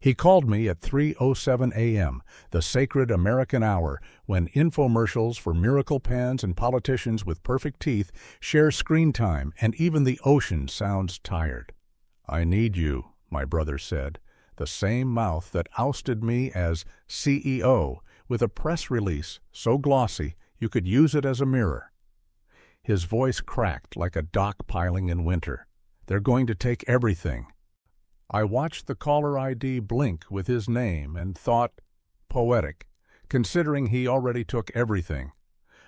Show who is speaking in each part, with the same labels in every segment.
Speaker 1: He called me at 3:07 a.m., the sacred American hour, when infomercials for miracle pans and politicians with perfect teeth share screen time and even the ocean sounds tired. "I need you," my brother said, the same mouth that ousted me as CEO with a press release so glossy you could use it as a mirror. His voice cracked like a dock piling in winter. "They're going to take everything." I watched the caller ID blink with his name and thought, poetic, considering he already took everything.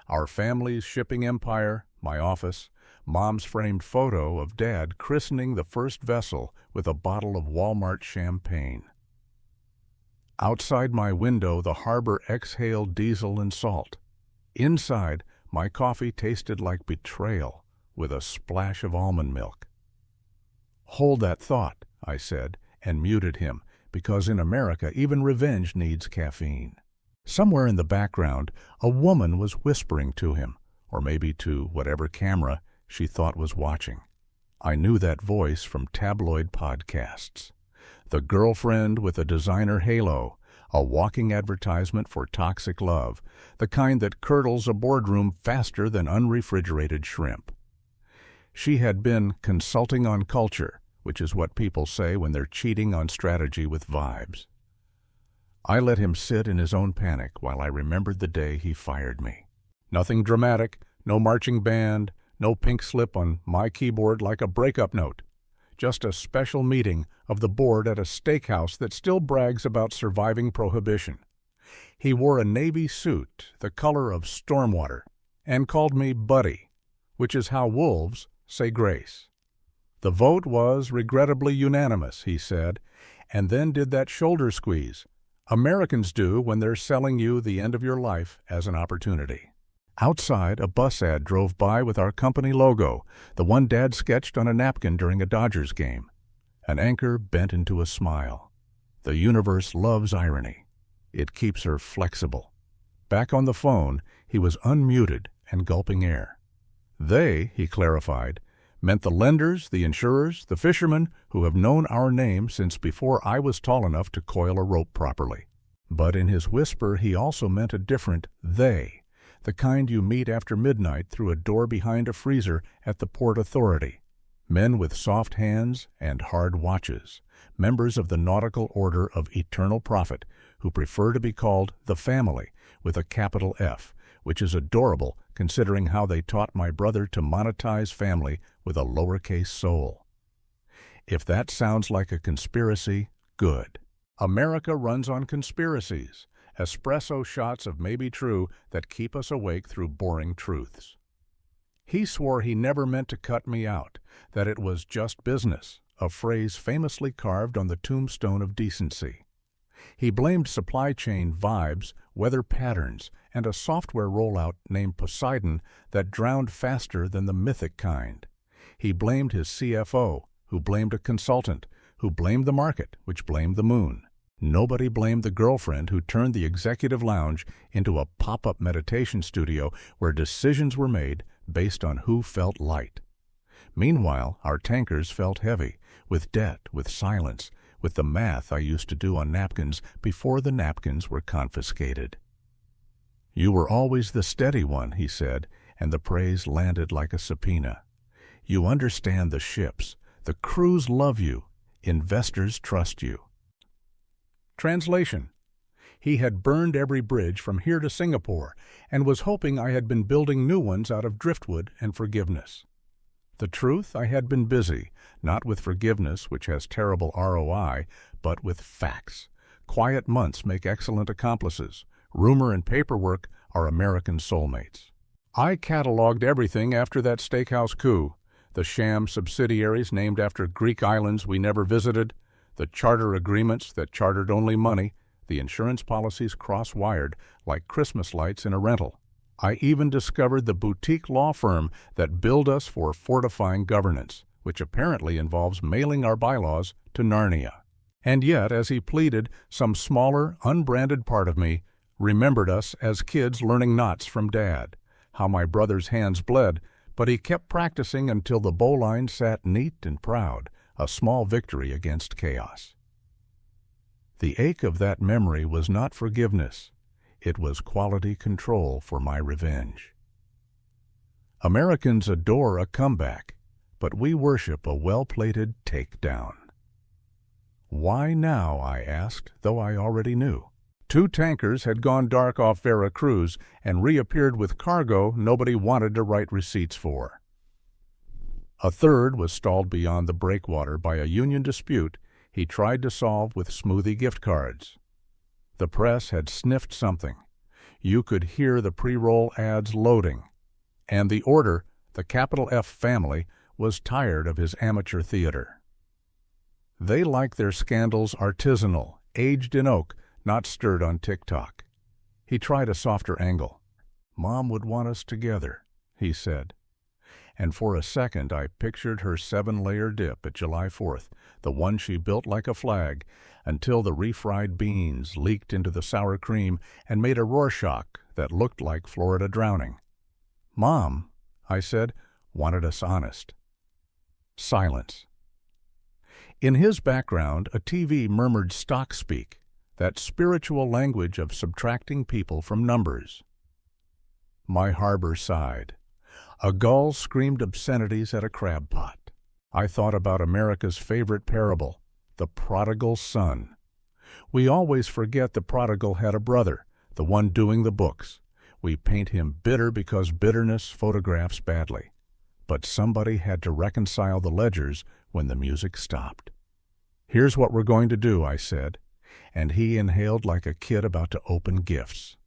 Speaker 1: Our family's shipping empire, my office, Mom's framed photo of Dad christening the first vessel with a bottle of Walmart champagne. Outside my window, the harbor exhaled diesel and salt. Inside, my coffee tasted like betrayal with a splash of almond milk. "Hold that thought," I said, and muted him, because in America even revenge needs caffeine. Somewhere in the background, a woman was whispering to him, or maybe to whatever camera she thought was watching. I knew that voice from tabloid podcasts. The girlfriend with a designer halo, a walking advertisement for toxic love, the kind that curdles a boardroom faster than unrefrigerated shrimp. She had been consulting on culture, which is what people say when they're cheating on strategy with vibes. I let him sit in his own panic while I remembered the day he fired me. Nothing dramatic, no marching band, no pink slip on my keyboard like a breakup note. Just a special meeting of the board at a steakhouse that still brags about surviving prohibition. He wore a navy suit, the color of stormwater, and called me Buddy, which is how wolves say grace. The vote was regrettably unanimous, he said, and then did that shoulder squeeze Americans do when they're selling you the end of your life as an opportunity. Outside, a bus ad drove by with our company logo, the one Dad sketched on a napkin during a Dodgers game. An anchor bent into a smile. The universe loves irony. It keeps her flexible. Back on the phone, he was unmuted and gulping air. They, he clarified, meant the lenders, the insurers, the fishermen who have known our name since before I was tall enough to coil a rope properly. But in his whisper he also meant a different they, the kind you meet after midnight through a door behind a freezer at the Port Authority. Men with soft hands and hard watches, members of the nautical order of eternal profit, who prefer to be called the family with a capital F, which is adorable considering how they taught my brother to monetize family with a lowercase soul. If that sounds like a conspiracy, good. America runs on conspiracies, espresso shots of maybe true that keep us awake through boring truths. He swore he never meant to cut me out, that it was just business, a phrase famously carved on the tombstone of decency. He blamed supply chain vibes, weather patterns, and a software rollout named Poseidon that drowned faster than the mythic kind. He blamed his CFO, who blamed a consultant, who blamed the market, which blamed the moon. Nobody blamed the girlfriend who turned the executive lounge into a pop-up meditation studio where decisions were made based on who felt light. Meanwhile, our tankers felt heavy, with debt, with silence, with the math I used to do on napkins before the napkins were confiscated. "You were always the steady one," he said, and the praise landed like a subpoena. "You understand the ships. The crews love you. Investors trust you." Translation: he had burned every bridge from here to Singapore and was hoping I had been building new ones out of driftwood and forgiveness. The truth, I had been busy, not with forgiveness, which has terrible ROI, but with facts. Quiet months make excellent accomplices. Rumor and paperwork are American soulmates. I cataloged everything after that steakhouse coup. The sham subsidiaries named after Greek islands we never visited, the charter agreements that chartered only money, the insurance policies cross-wired like Christmas lights in a rental. I even discovered the boutique law firm that billed us for fortifying governance, which apparently involves mailing our bylaws to Narnia. And yet, as he pleaded, some smaller, unbranded part of me remembered us as kids learning knots from Dad, how my brother's hands bled, but he kept practicing until the bowline sat neat and proud, a small victory against chaos. The ache of that memory was not forgiveness. It was quality control for my revenge. Americans adore a comeback, but we worship a well-plated takedown. Why now, I asked, though I already knew. 2 tankers had gone dark off Veracruz and reappeared with cargo nobody wanted to write receipts for. A third was stalled beyond the breakwater by a union dispute he tried to solve with smoothie gift cards. The press had sniffed something. You could hear the pre-roll ads loading. And the order, the capital F family, was tired of his amateur theater. They like their scandals artisanal, aged in oak, not stirred on TikTok. He tried a softer angle. Mom would want us together, he said. And for a second I pictured her 7-layer dip at July 4th, the one she built like a flag, until the refried beans leaked into the sour cream and made a Rorschach that looked like Florida drowning. Mom, I said, wanted us honest. Silence. In his background, a TV murmured stock speak, that spiritual language of subtracting people from numbers. My harbor sighed. A gull screamed obscenities at a crab pot. I thought about America's favorite parable, the prodigal son. We always forget the prodigal had a brother, the one doing the books. We paint him bitter because bitterness photographs badly. But somebody had to reconcile the ledgers when the music stopped. Here's what we're going to do, I said, and he inhaled like a kid about to open gifts.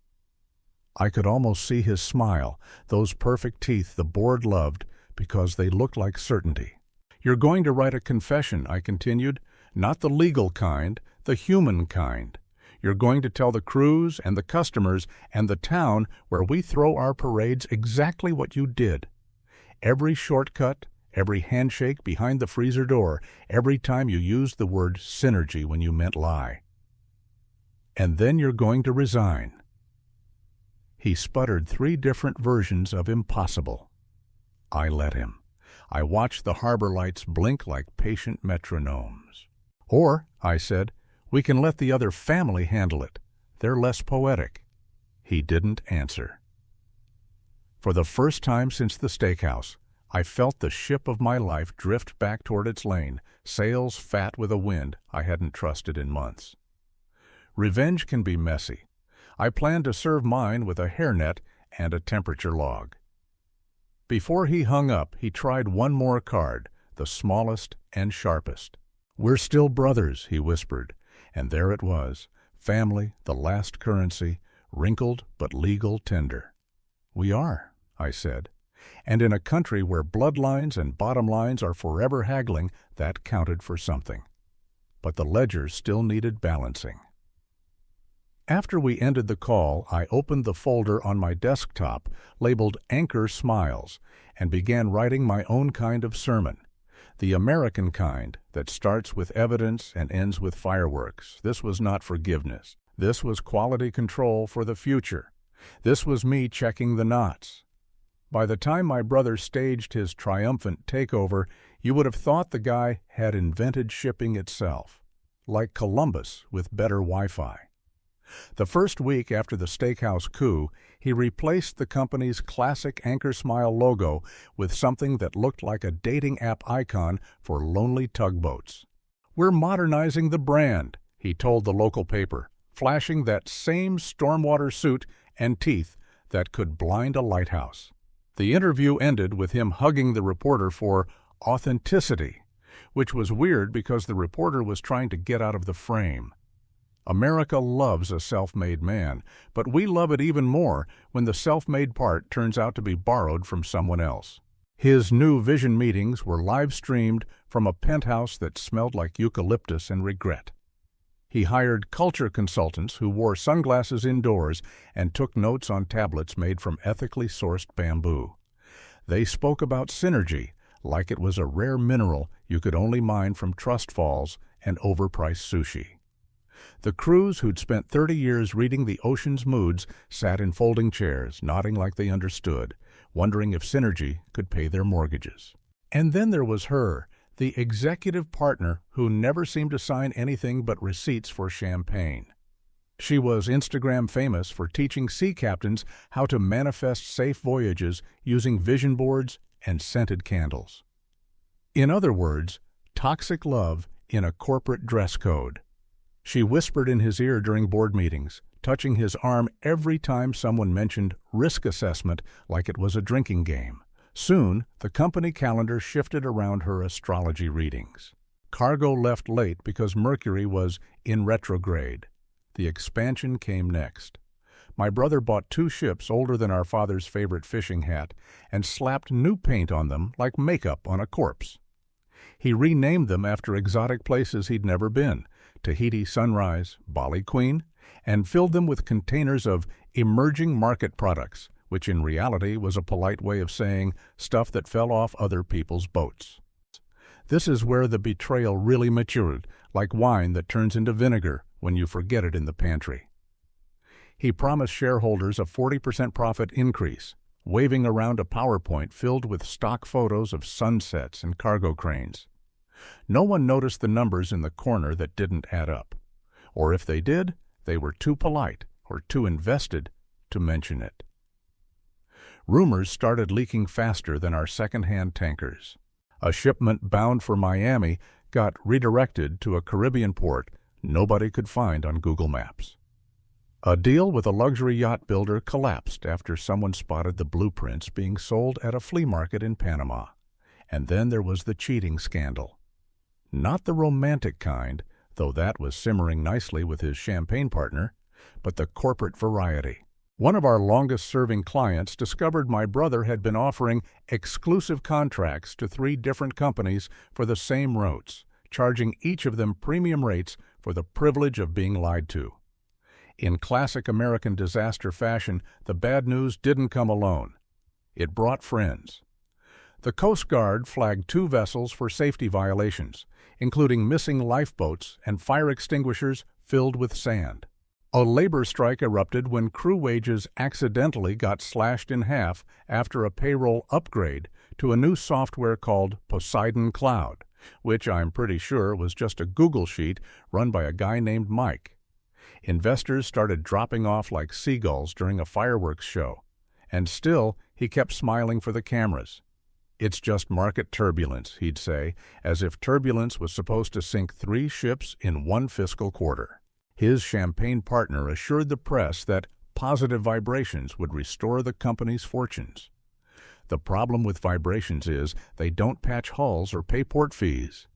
Speaker 1: I could almost see his smile, those perfect teeth the board loved because they looked like certainty. You're going to write a confession, I continued, not the legal kind, the human kind. You're going to tell the crews and the customers and the town where we throw our parades exactly what you did. Every shortcut, every handshake behind the freezer door, every time you used the word synergy when you meant lie. And then you're going to resign. He sputtered 3 different versions of impossible. I let him. I watched the harbor lights blink like patient metronomes. Or, I said, we can let the other family handle it. They're less poetic. He didn't answer. For the first time since the steakhouse, I felt the ship of my life drift back toward its lane, sails fat with a wind I hadn't trusted in months. Revenge can be messy. I planned to serve mine with a hairnet and a temperature log. Before he hung up, he tried one more card, the smallest and sharpest. We're still brothers, he whispered, and there it was, family, the last currency, wrinkled but legal tender. We are, I said, and in a country where bloodlines and bottom lines are forever haggling, that counted for something. But the ledger still needed balancing. After we ended the call, I opened the folder on my desktop labeled Anchor Smiles and began writing my own kind of sermon, the American kind that starts with evidence and ends with fireworks. This was not forgiveness. This was quality control for the future. This was me checking the knots. By the time my brother staged his triumphant takeover, you would have thought the guy had invented shipping itself, like Columbus with better Wi-Fi. The first week after the steakhouse coup, he replaced the company's classic Anchor Smile logo with something that looked like a dating app icon for lonely tugboats. We're modernizing the brand, he told the local paper, flashing that same stormwater suit and teeth that could blind a lighthouse. The interview ended with him hugging the reporter for authenticity, which was weird because the reporter was trying to get out of the frame. America loves a self-made man, but we love it even more when the self-made part turns out to be borrowed from someone else. His new vision meetings were live-streamed from a penthouse that smelled like eucalyptus and regret. He hired culture consultants who wore sunglasses indoors and took notes on tablets made from ethically sourced bamboo. They spoke about synergy like it was a rare mineral you could only mine from trust falls and overpriced sushi. The crews who'd spent 30 years reading the ocean's moods sat in folding chairs, nodding like they understood, wondering if synergy could pay their mortgages. And then there was her, the executive partner who never seemed to sign anything but receipts for champagne. She was Instagram famous for teaching sea captains how to manifest safe voyages using vision boards and scented candles. In other words, toxic love in a corporate dress code. She whispered in his ear during board meetings, touching his arm every time someone mentioned risk assessment like it was a drinking game. Soon, the company calendar shifted around her astrology readings. Cargo left late because Mercury was in retrograde. The expansion came next. My brother bought 2 ships older than our father's favorite fishing hat and slapped new paint on them like makeup on a corpse. He renamed them after exotic places he'd never been, Tahiti Sunrise, Bali Queen, and filled them with containers of emerging market products, which in reality was a polite way of saying stuff that fell off other people's boats. This is where the betrayal really matured, like wine that turns into vinegar when you forget it in the pantry. He promised shareholders a 40% profit increase, waving around a PowerPoint filled with stock photos of sunsets and cargo cranes. No one noticed the numbers in the corner that didn't add up. Or if they did, they were too polite or too invested to mention it. Rumors started leaking faster than our second-hand tankers. A shipment bound for Miami got redirected to a Caribbean port nobody could find on Google Maps. A deal with a luxury yacht builder collapsed after someone spotted the blueprints being sold at a flea market in Panama. And then there was the cheating scandal. Not the romantic kind, though that was simmering nicely with his champagne partner, but the corporate variety. One of our longest-serving clients discovered my brother had been offering exclusive contracts to 3 different companies for the same routes, charging each of them premium rates for the privilege of being lied to. In classic American disaster fashion, the bad news didn't come alone. It brought friends. The Coast Guard flagged 2 vessels for safety violations, including missing lifeboats and fire extinguishers filled with sand. A labor strike erupted when crew wages accidentally got slashed in half after a payroll upgrade to a new software called Poseidon Cloud, which I'm pretty sure was just a Google sheet run by a guy named Mike. Investors started dropping off like seagulls during a fireworks show, and still he kept smiling for the cameras. "It's just market turbulence," he'd say, as if turbulence was supposed to sink 3 ships in 1 fiscal quarter. His champagne partner assured the press that positive vibrations would restore the company's fortunes. The problem with vibrations is they don't patch hulls or pay port fees.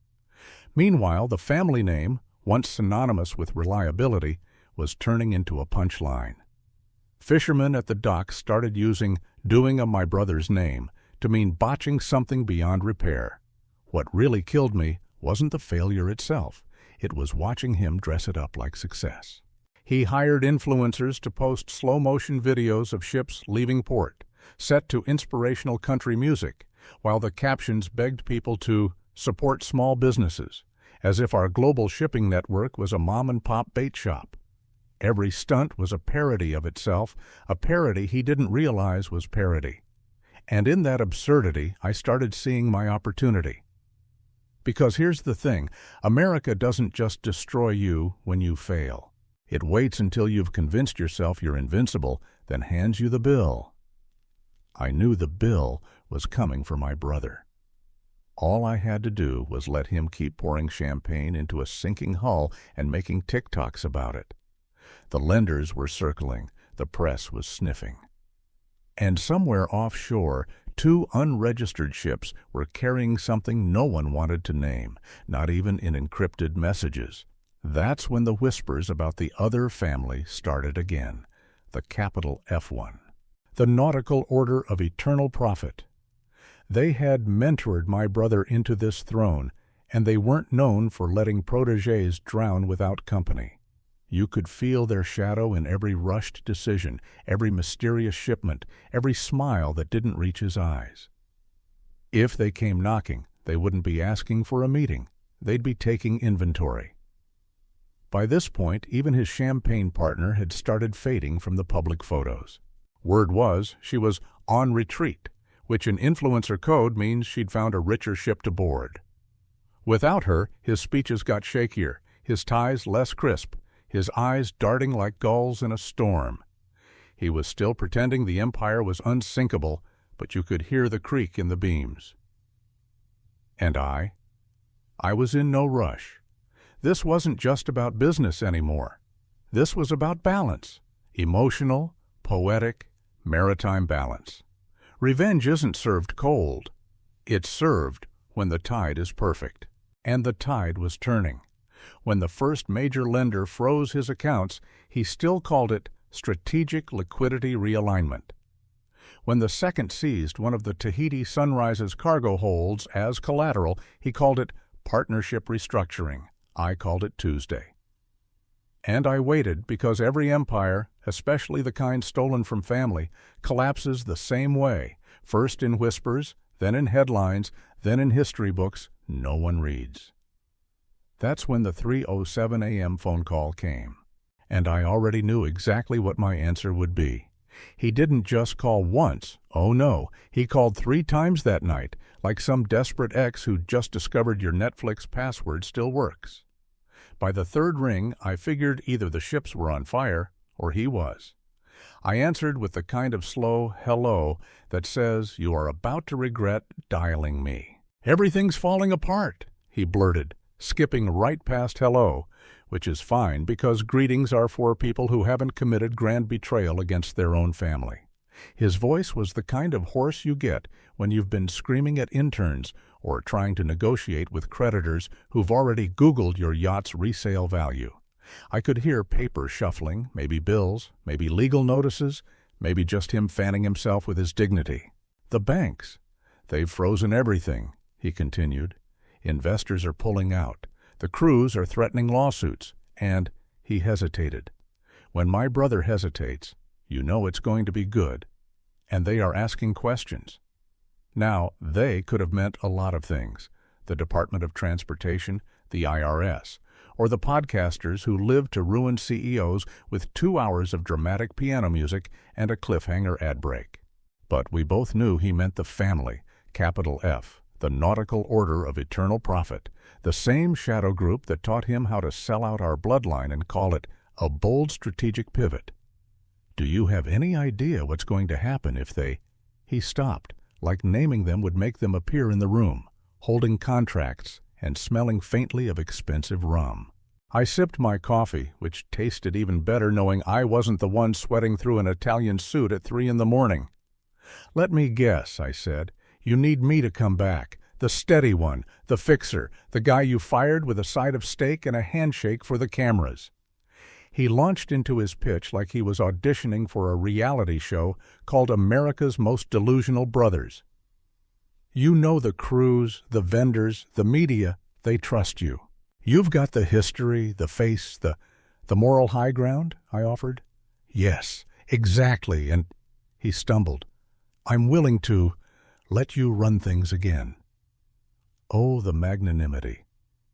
Speaker 1: Meanwhile, the family name, once synonymous with reliability, was turning into a punchline. Fishermen at the docks started using "doing a my brother's name" to mean botching something beyond repair. What really killed me wasn't the failure itself. It was watching him dress it up like success. He hired influencers to post slow-motion videos of ships leaving port, set to inspirational country music, while the captions begged people to support small businesses, as if our global shipping network was a mom-and-pop bait shop. Every stunt was a parody of itself, a parody he didn't realize was parody. And in that absurdity, I started seeing my opportunity. Because here's the thing, America doesn't just destroy you when you fail. It waits until you've convinced yourself you're invincible, then hands you the bill. I knew the bill was coming for my brother. All I had to do was let him keep pouring champagne into a sinking hull and making TikToks about it. The lenders were circling, the press was sniffing. And somewhere offshore, 2 unregistered ships were carrying something no one wanted to name, not even in encrypted messages. That's when the whispers about the other family started again, the capital F1. The Nautical Order of Eternal Profit. They had mentored my brother into this throne, and they weren't known for letting protégés drown without company. You could feel their shadow in every rushed decision, every mysterious shipment, every smile that didn't reach his eyes. If they came knocking, they wouldn't be asking for a meeting. They'd be taking inventory. By this point, even his champagne partner had started fading from the public photos. Word was she was on retreat, which in influencer code means she'd found a richer ship to board. Without her, his speeches got shakier, his ties less crisp, his eyes darting like gulls in a storm. He was still pretending the empire was unsinkable, but you could hear the creak in the beams. And I was in no rush. This wasn't just about business anymore. This was about balance. Emotional, poetic, maritime balance. Revenge isn't served cold. It's served when the tide is perfect. And the tide was turning. When the first major lender froze his accounts, he still called it strategic liquidity realignment. When the second seized one of the Tahiti Sunrise's cargo holds as collateral, he called it partnership restructuring. I called it Tuesday. And I waited because every empire, especially the kind stolen from family, collapses the same way, first in whispers, then in headlines, then in history books no one reads. That's when the 3:07 a.m. phone call came, and I already knew exactly what my answer would be. He didn't just call once, oh no, he called 3 times that night, like some desperate ex who just discovered your Netflix password still works. By the third ring, I figured either the ships were on fire or he was. I answered with the kind of slow hello that says you are about to regret dialing me. "Everything's falling apart," he blurted, skipping right past hello, which is fine because greetings are for people who haven't committed grand betrayal against their own family. His voice was the kind of hoarse you get when you've been screaming at interns or trying to negotiate with creditors who've already Googled your yacht's resale value. I could hear paper shuffling, maybe bills, maybe legal notices, maybe just him fanning himself with his dignity. "The banks, they've frozen everything," he continued. "Investors are pulling out. The crews are threatening lawsuits." And he hesitated. When my brother hesitates, you know it's going to be good. And they are asking questions. Now, they could have meant a lot of things. The Department of Transportation, the IRS, or the podcasters who live to ruin CEOs with 2 hours of dramatic piano music and a cliffhanger ad break. But we both knew he meant the family, capital F, the nautical order of eternal profit, the same shadow group that taught him how to sell out our bloodline and call it a bold strategic pivot. "Do you have any idea what's going to happen if they—" He stopped, like naming them would make them appear in the room, holding contracts and smelling faintly of expensive rum. I sipped my coffee, which tasted even better knowing I wasn't the one sweating through an Italian suit at 3 a.m. "Let me guess," I said. "You need me to come back, the steady one, the fixer, the guy you fired with a side of steak and a handshake for the cameras." He launched into his pitch like he was auditioning for a reality show called America's Most Delusional Brothers. "You know the crews, the vendors, the media, they trust you. You've got the history, the face, the moral high ground," I offered. "Yes, exactly," and he stumbled. "I'm willing to let you run things again." Oh, the magnanimity.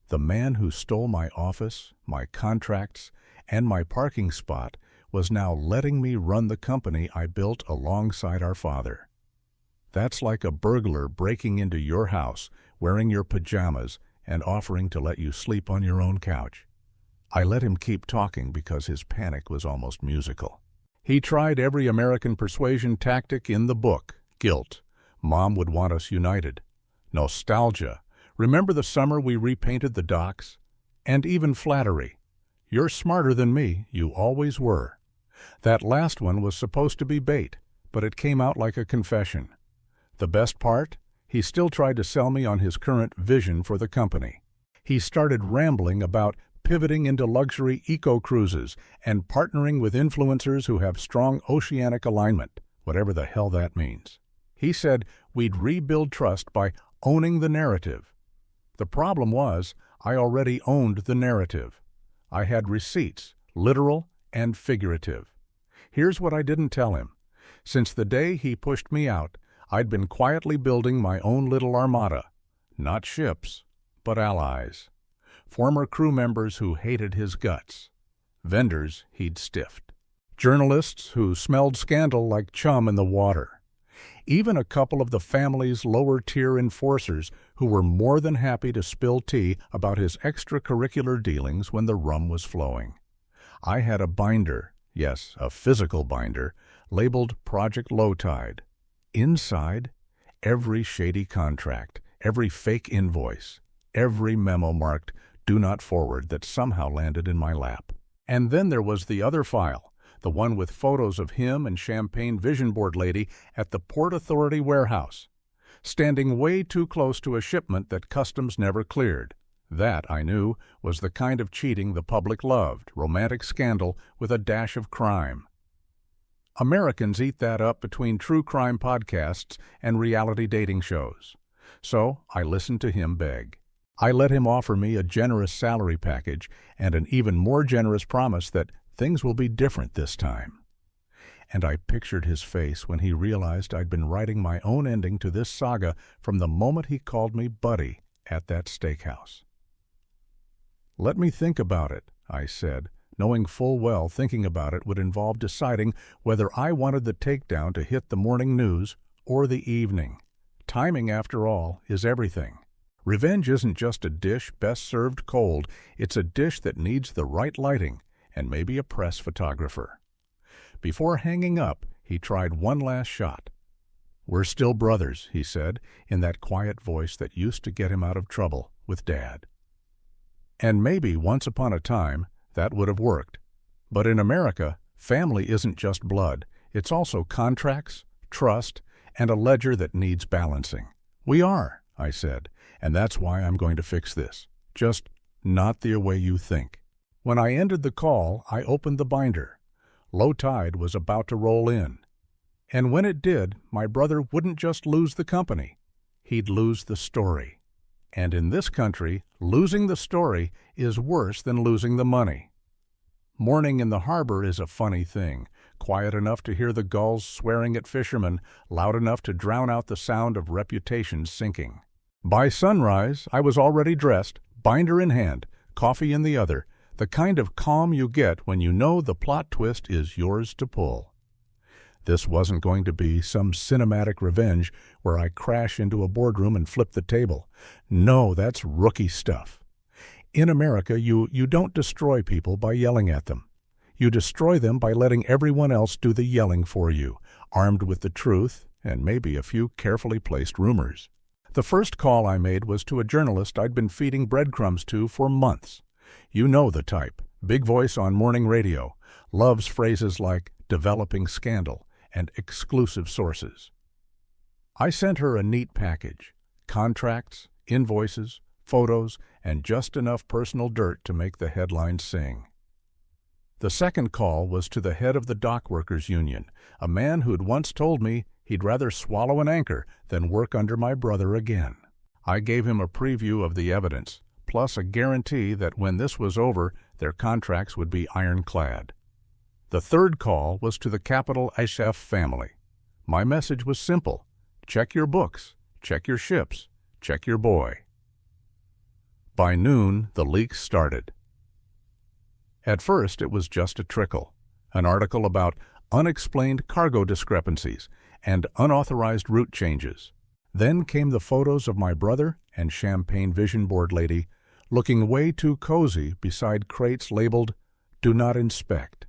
Speaker 1: The man who stole my office, my contracts, and my parking spot was now letting me run the company I built alongside our father. That's like a burglar breaking into your house, wearing your pajamas, and offering to let you sleep on your own couch. I let him keep talking because his panic was almost musical. He tried every American persuasion tactic in the book. Guilt. Mom would want us united. Nostalgia. Remember the summer we repainted the docks? And even flattery. "You're smarter than me, you always were." That last one was supposed to be bait, but it came out like a confession. The best part? He still tried to sell me on his current vision for the company. He started rambling about pivoting into luxury eco-cruises and partnering with influencers who have strong oceanic alignment, whatever the hell that means. He said we'd rebuild trust by owning the narrative. The problem was, I already owned the narrative. I had receipts, literal and figurative. Here's what I didn't tell him. Since the day he pushed me out, I'd been quietly building my own little armada. Not ships, but allies. Former crew members who hated his guts. Vendors he'd stiffed. Journalists who smelled scandal like chum in the water. Even a couple of the family's lower-tier enforcers who were more than happy to spill tea about his extracurricular dealings when the rum was flowing. I had a binder, yes, a physical binder, labeled Project Low Tide. Inside, every shady contract, every fake invoice, every memo marked "Do Not Forward" that somehow landed in my lap. And then there was the other file, the one with photos of him and Champagne Vision Board lady at the Port Authority warehouse, standing way too close to a shipment that customs never cleared. That, I knew, was the kind of cheating the public loved, romantic scandal with a dash of crime. Americans eat that up between true crime podcasts and reality dating shows. So I listened to him beg. I let him offer me a generous salary package and an even more generous promise that things will be different this time. And I pictured his face when he realized I'd been writing my own ending to this saga from the moment he called me buddy at that steakhouse. "Let me think about it," I said, knowing full well thinking about it would involve deciding whether I wanted the takedown to hit the morning news or the evening. Timing, after all, is everything. Revenge isn't just a dish best served cold, it's a dish that needs the right lighting and maybe a press photographer. Before hanging up, he tried one last shot. "We're still brothers," he said, in that quiet voice that used to get him out of trouble with Dad. And maybe once upon a time, that would have worked. But in America, family isn't just blood. It's also contracts, trust, and a ledger that needs balancing. "We are," I said, "and that's why I'm going to fix this. Just not the way you think." When I ended the call, I opened the binder. Low tide was about to roll in. And when it did, my brother wouldn't just lose the company. He'd lose the story. And in this country, losing the story is worse than losing the money. Morning in the harbor is a funny thing, quiet enough to hear the gulls swearing at fishermen, loud enough to drown out the sound of reputations sinking. By sunrise, I was already dressed, binder in hand, coffee in the other, the kind of calm you get when you know the plot twist is yours to pull. This wasn't going to be some cinematic revenge where I crash into a boardroom and flip the table. No, that's rookie stuff. In America, you don't destroy people by yelling at them. You destroy them by letting everyone else do the yelling for you, armed with the truth and maybe a few carefully placed rumors. The first call I made was to a journalist I'd been feeding breadcrumbs to for months. You know the type, big voice on morning radio, loves phrases like developing scandal and exclusive sources. I sent her a neat package, contracts, invoices, photos, and just enough personal dirt to make the headlines sing. The second call was to the head of the dockworkers union, a man who'd once told me he'd rather swallow an anchor than work under my brother again. I gave him a preview of the evidence, plus a guarantee that when this was over, their contracts would be ironclad. The third call was to the capital HF family. My message was simple: check your books, check your ships, check your boy. By noon, the leaks started. At first, it was just a trickle, an article about unexplained cargo discrepancies and unauthorized route changes. Then came the photos of my brother and Champagne Vision Board lady looking way too cozy beside crates labeled "Do Not Inspect."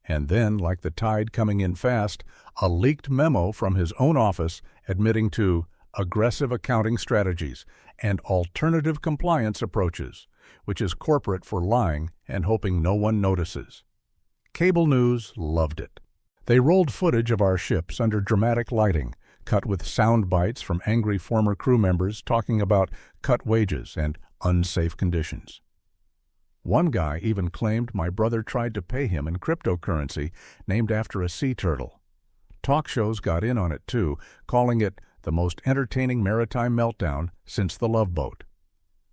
Speaker 1: And then, like the tide coming in fast, a leaked memo from his own office admitting to aggressive accounting strategies and alternative compliance approaches, which is corporate for lying and hoping no one notices. Cable news loved it. They rolled footage of our ships under dramatic lighting, cut with sound bites from angry former crew members talking about cut wages and unsafe conditions. One guy even claimed my brother tried to pay him in cryptocurrency named after a sea turtle. Talk shows got in on it too, calling it the most entertaining maritime meltdown since the Love Boat.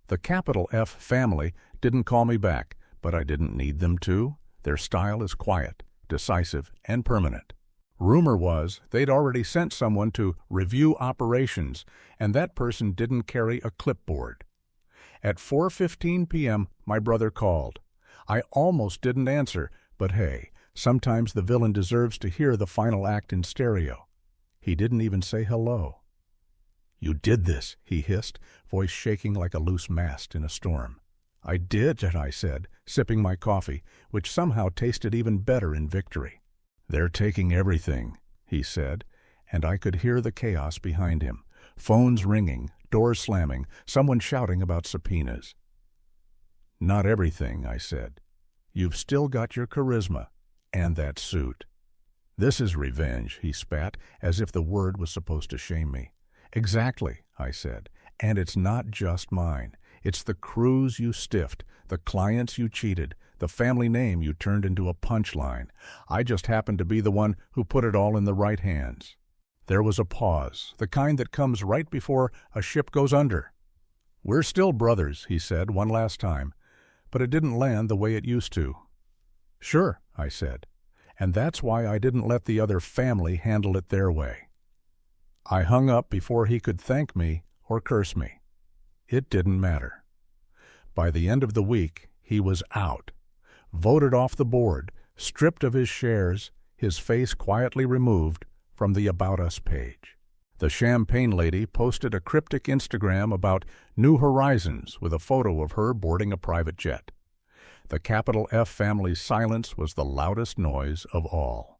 Speaker 1: The capital F family didn't call me back, but I didn't need them to. Their style is quiet, decisive, and permanent. Rumor was they'd already sent someone to review operations, and that person didn't carry a clipboard. At 4:15 p.m., my brother called. I almost didn't answer, but hey, sometimes the villain deserves to hear the final act in stereo. He didn't even say hello. "You did this," he hissed, voice shaking like a loose mast in a storm. "I did," I said, sipping my coffee, which somehow tasted even better in victory. "They're taking everything," he said, and I could hear the chaos behind him. Phones ringing, doors slamming, someone shouting about subpoenas. "Not everything," I said. "You've still got your charisma and that suit." "This is revenge," he spat, as if the word was supposed to shame me. "Exactly," I said, "and it's not just mine. It's the crews you stiffed, the clients you cheated, the family name you turned into a punchline. I just happened to be the one who put it all in the right hands." There was a pause, the kind that comes right before a ship goes under. "We're still brothers," he said one last time, but it didn't land the way it used to. "Sure," I said, "and that's why I didn't let the other family handle it their way." I hung up before he could thank me or curse me. It didn't matter. By the end of the week, he was out, voted off the board, stripped of his shares, his face quietly removed from the About Us page. The champagne lady posted a cryptic Instagram about New Horizons with a photo of her boarding a private jet. The capital F family's silence was the loudest noise of all.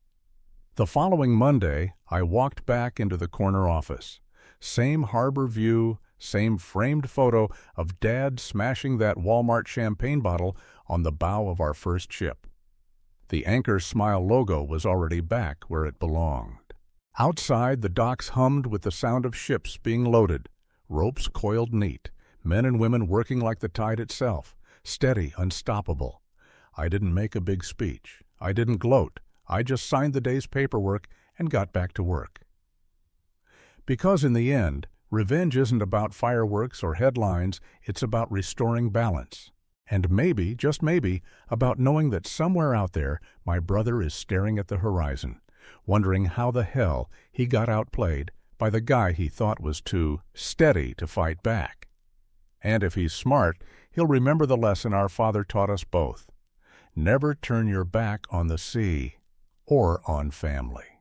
Speaker 1: The following Monday, I walked back into the corner office. Same harbor view, same framed photo of Dad smashing that Walmart champagne bottle on the bow of our first ship. The Anchor Smile logo was already back where it belonged. Outside, the docks hummed with the sound of ships being loaded, ropes coiled neat, men and women working like the tide itself, steady, unstoppable. I didn't make a big speech. I didn't gloat. I just signed the day's paperwork and got back to work. Because in the end, revenge isn't about fireworks or headlines, it's about restoring balance. And maybe, just maybe, about knowing that somewhere out there my brother is staring at the horizon, wondering how the hell he got outplayed by the guy he thought was too steady to fight back. And if he's smart, he'll remember the lesson our father taught us both. Never turn your back on the sea or on family.